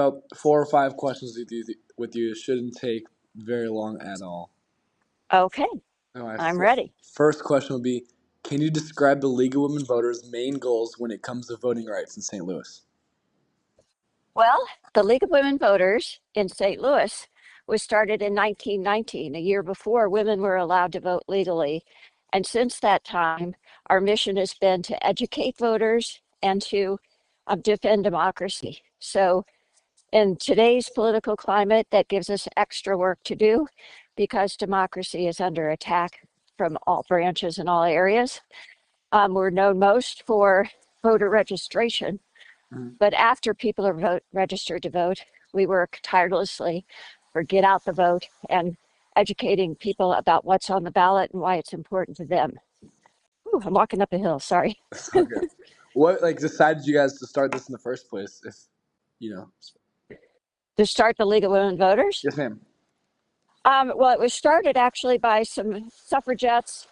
About 4 or 5 questions with you. It shouldn't take very long at all. Okay, All right, I'm ready. first question would be, can you describe the League of Women Voters' main goals when it comes to voting rights in St. Louis? Well, the League of Women Voters in St. Louis was started in 1919, a year before women were allowed to vote legally. And since that time, our mission has been to educate voters and to defend democracy. So, in today's political climate, that gives us extra work to do because democracy is under attack from all branches and all areas. We're known most for voter registration. Mhm. But after people are registered to vote, we work tirelessly for get out the vote and educating people about what's on the ballot and why it's important to them. Ooh, I'm walking up a hill, sorry. Okay. What decided you guys to start this in the first place? If you know, To start the League of Women Voters? yes, ma'am. Well, it was started actually by some suffragettes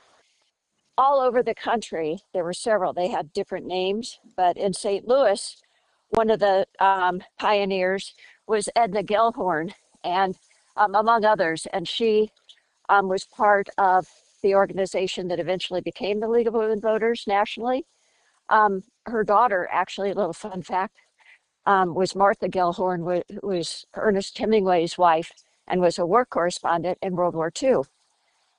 all over the country. There were several, they had different names, but in St. Louis, one of the pioneers was Edna Gellhorn, and among others, and she was part of the organization that eventually became the League of Women Voters nationally. Her daughter, actually, a little fun fact, was Martha Gellhorn, who was Ernest Hemingway's wife and was a war correspondent in World War II.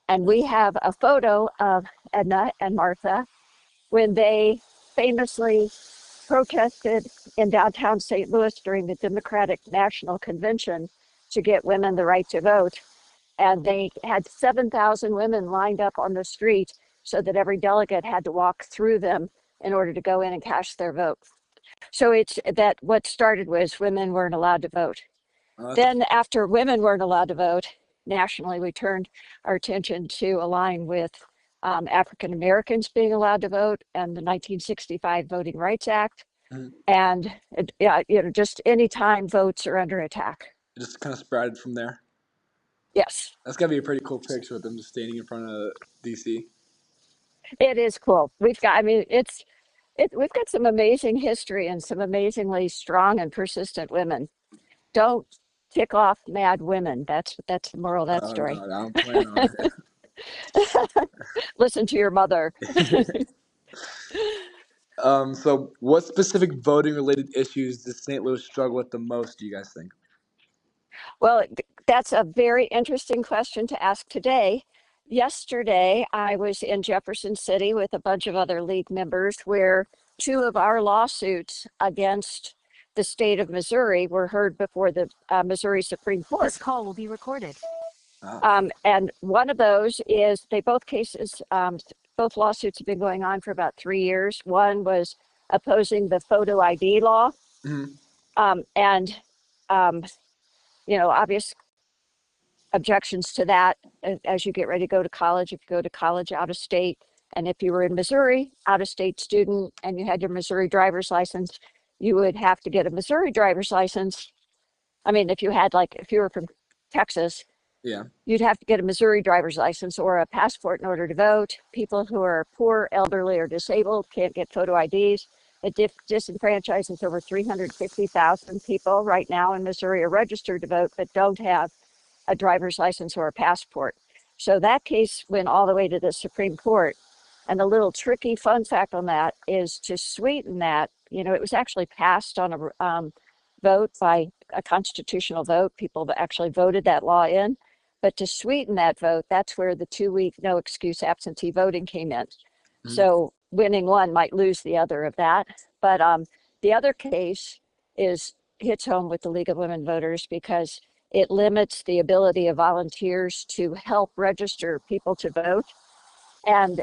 And we have a photo of Edna and Martha when they famously protested in downtown St. Louis during the Democratic National Convention to get women the right to vote. And they had 7,000 women lined up on the street so that every delegate had to walk through them in order to go in and cast their vote. So it's that what started was women weren't allowed to vote. That's Then, after women weren't allowed to vote nationally, we turned our attention to align with African Americans being allowed to vote and the 1965 Voting Rights Act. mhm. And yeah, just any time votes are under attack. It just kind of sprouted from there. Yes, That's gotta be a pretty cool picture with them just standing in front of DC. it is cool. We've got, I mean, we've got some amazing history and some amazingly strong and persistent women. Don't tick off mad women. That's the moral of that Oh story. no, I don't plan on Listen to your mother. it. So what specific voting related issues does St. Louis struggle with the most, do you guys think? Well, that's a very interesting question to ask today. Yesterday, I was in Jefferson City with a bunch of other league members where two of our lawsuits against the state of Missouri were heard before the Missouri Supreme Court. This call will be recorded. Oh. And one of those is both lawsuits have been going on for about 3 years. One was opposing the photo ID law, Mhm. and um, obvious objections to that as you get ready to go to college. If you go to college out of state, and if you were in Missouri, out of state student, and you had your Missouri driver's license, you would have to get a Missouri driver's license. I mean, if you were from Texas, Yeah. you'd have to get a Missouri driver's license or a passport in order to vote. People who are poor, elderly, or disabled can't get photo IDs. It disenfranchises over 350,000 people right now in Missouri are registered to vote but don't have a driver's license or a passport. So that case went all the way to the Supreme Court. And the little tricky fun fact on that is to sweeten that, it was actually passed on a vote by a constitutional vote. People actually voted that law in. But to sweeten that vote, that's where the 2-week no excuse absentee voting came in. Mhm. So winning one might lose the other of that. But the other case hits home with the League of Women Voters because it limits the ability of volunteers to help register people to vote. And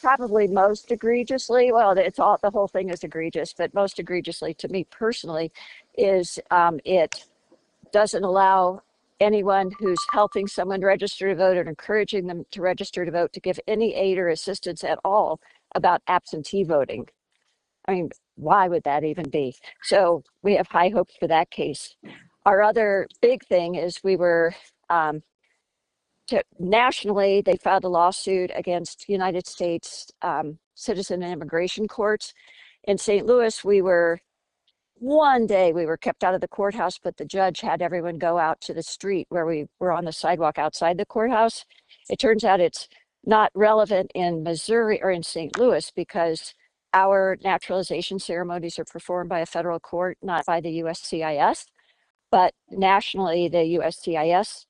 probably most egregiously, well, the whole thing is egregious, but most egregiously to me personally is it doesn't allow anyone who's helping someone register to vote or encouraging them to register to vote to give any aid or assistance at all about absentee voting. I mean, why would that even be? So we have high hopes for that case. Our other big thing is we were nationally, they filed a lawsuit against United States Citizen and Immigration Courts. In St. Louis, we were One day we were kept out of the courthouse, but the judge had everyone go out to the street where we were on the sidewalk outside the courthouse. It turns out it's not relevant in Missouri or in St. Louis because our naturalization ceremonies are performed by a federal court, not by the USCIS. But nationally, the USCIS,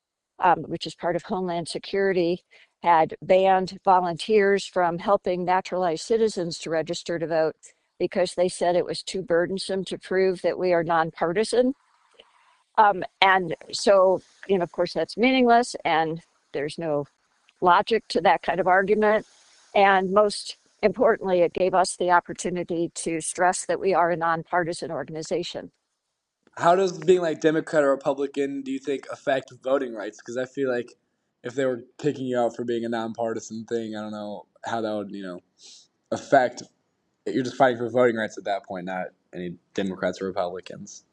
which is part of Homeland Security, had banned volunteers from helping naturalized citizens to register to vote because they said it was too burdensome to prove that we are nonpartisan. And so, of course, that's meaningless, and there's no logic to that kind of argument. And most importantly, it gave us the opportunity to stress that we are a nonpartisan organization. How does being like Democrat or Republican, do you think, affect voting rights? Because I feel like if they were kicking you out for being a nonpartisan thing, I don't know how that would, affect. You're just fighting for voting rights at that point, not any Democrats or Republicans.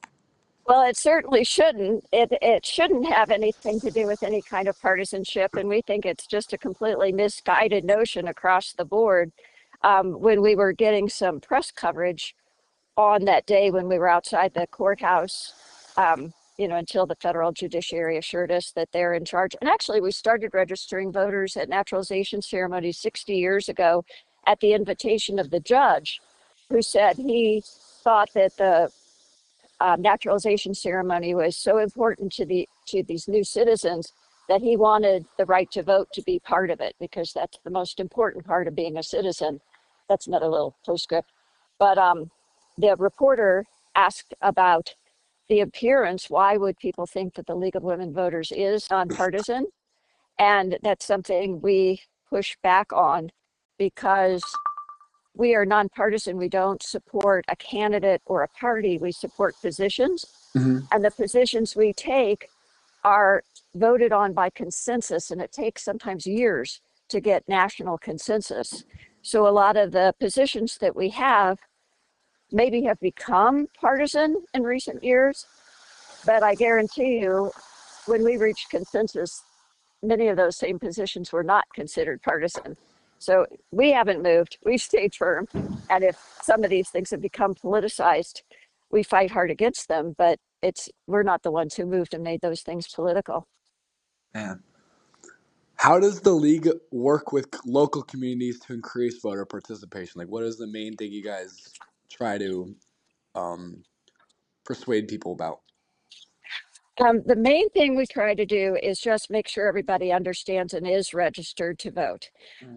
Well, it certainly shouldn't. It shouldn't have anything to do with any kind of partisanship, and we think it's just a completely misguided notion across the board. When we were getting some press coverage on that day when we were outside the courthouse, until the federal judiciary assured us that they're in charge. And actually, we started registering voters at naturalization ceremonies 60 years ago at the invitation of the judge, who said he thought that the naturalization ceremony was so important to these new citizens that he wanted the right to vote to be part of it because that's the most important part of being a citizen. That's another little postscript. But the reporter asked about the appearance. Why would people think that the League of Women Voters is nonpartisan? And that's something we push back on because we are nonpartisan. We don't support a candidate or a party. We support positions. Mm-hmm. And the positions we take are voted on by consensus, and it takes sometimes years to get national consensus. So a lot of the positions that we have maybe have become partisan in recent years, but I guarantee you, when we reached consensus, many of those same positions were not considered partisan. So we haven't moved, we've stayed firm. And if some of these things have become politicized, we fight hard against them, but we're not the ones who moved and made those things political. Man, how does the league work with local communities to increase voter participation? Like, what is the main thing you guys try to um, persuade people about? The main thing we try to do is just make sure everybody understands and is registered to vote.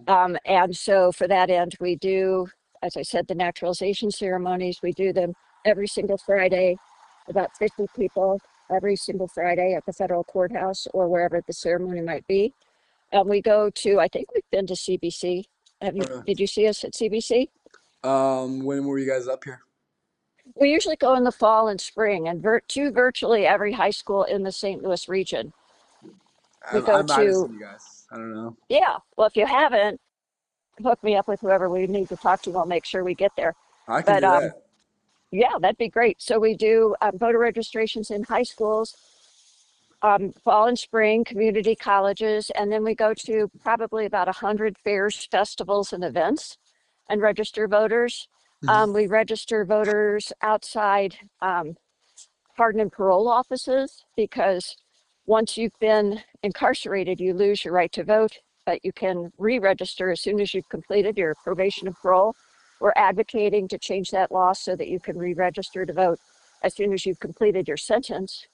And so for that end, we do, as I said, the naturalization ceremonies. We do them every single Friday, about 50 people every single Friday at the federal courthouse or wherever the ceremony might be. We go to, I think we've been to CBC. Did you see us at CBC? When were you guys up here? We usually go in the fall and spring and to virtually every high school in the St. Louis region. We go I might have to, seen you guys. I don't know. yeah, well, if you haven't, hook me up with whoever we need to talk to. We'll make sure we get there. I can But do that. yeah, that'd be great. So we do voter registrations in high schools, fall and spring, community colleges, and then we go to probably about 100 fairs, festivals, and events and register voters. Mhm. We register voters outside pardon and parole offices because once you've been incarcerated, you lose your right to vote, but you can re-register as soon as you've completed your probation and parole. We're advocating to change that law so that you can re-register to vote as soon as you've completed your sentence.